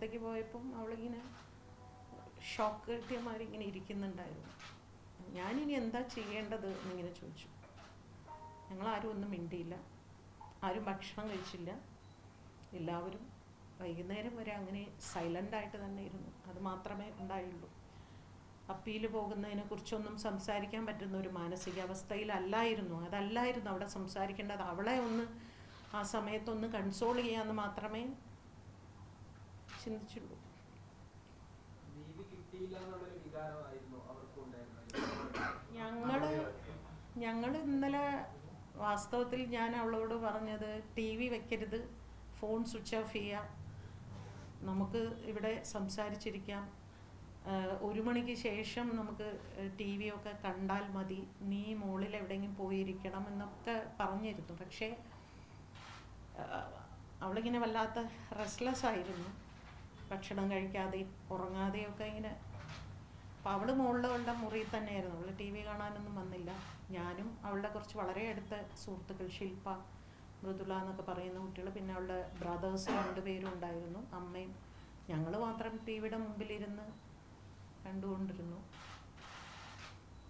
അടുത്തേക്ക് പോയപ്പം അവളിങ്ങനെ ഷോക്ക് കിട്ടിയമാതിരി ഇങ്ങനെ ഇരിക്കുന്നുണ്ടായിരുന്നു. ഞാനിനി എന്താ ചെയ്യേണ്ടത് എന്നിങ്ങനെ ചോദിച്ചു. ഞങ്ങളാരും ഒന്നും മിണ്ടിയില്ല, ആരും ഭക്ഷണം കഴിച്ചില്ല. എല്ലാവരും വൈകുന്നേരം വരെ അങ്ങനെ സൈലൻ്റായിട്ട് തന്നെ ഇരുന്നു. അത് മാത്രമേ ഉണ്ടായുള്ളൂ. അപ്പീൽ പോകുന്നതിനെ കുറിച്ചൊന്നും സംസാരിക്കാൻ പറ്റുന്ന ഒരു മാനസികാവസ്ഥയിലല്ലായിരുന്നു. അതല്ലായിരുന്നു അവിടെ സംസാരിക്കേണ്ടത്. അവളെ ഒന്ന് ആ സമയത്തൊന്ന് കൺസോൾ ചെയ്യാമെന്ന് മാത്രമേ ചിന്തിച്ചുള്ളൂ. ഞങ്ങൾ ഇന്നലെ വാസ്തവത്തിൽ ഞാൻ അവളോട് പറഞ്ഞത് ടി വി വെക്കരുത്, ഫോൺ സ്വിച്ച് ഓഫ് ചെയ്യുക, നമുക്ക് ഇവിടെ സംസാരിച്ചിരിക്കാം, 1 മണിക്ക് ശേഷം നമുക്ക് ടി വി ഒക്കെ കണ്ടാൽ മതി, നീ മുകളിൽ എവിടെയെങ്കിലും പോയിരിക്കണം എന്നൊക്കെ പറഞ്ഞിരുന്നു. പക്ഷേ അവളിങ്ങനെ വല്ലാത്ത റെസ്റ്റ്ലെസ് ആയിരുന്നു, ഭക്ഷണം കഴിക്കാതെയും ഉറങ്ങാതെയൊക്കെ ഇങ്ങനെ. അപ്പോൾ അവൾ മുകളിലുള്ള മുറിയിൽ തന്നെയായിരുന്നു, അവൾ ടി വി കാണാനൊന്നും വന്നില്ല. ഞാനും അവളുടെ കുറച്ച് വളരെ അടുത്ത സുഹൃത്തുക്കൾ, ശില്പ, മൃദുല എന്നൊക്കെ പറയുന്ന കുട്ടികൾ, പിന്നെ അവളുടെ ബ്രദേഴ്സ് 2 പേരും ഉണ്ടായിരുന്നു, അമ്മയും. ഞങ്ങൾ മാത്രം ടി വിയുടെ മുമ്പിലിരുന്ന് കണ്ടുകൊണ്ടിരുന്നു.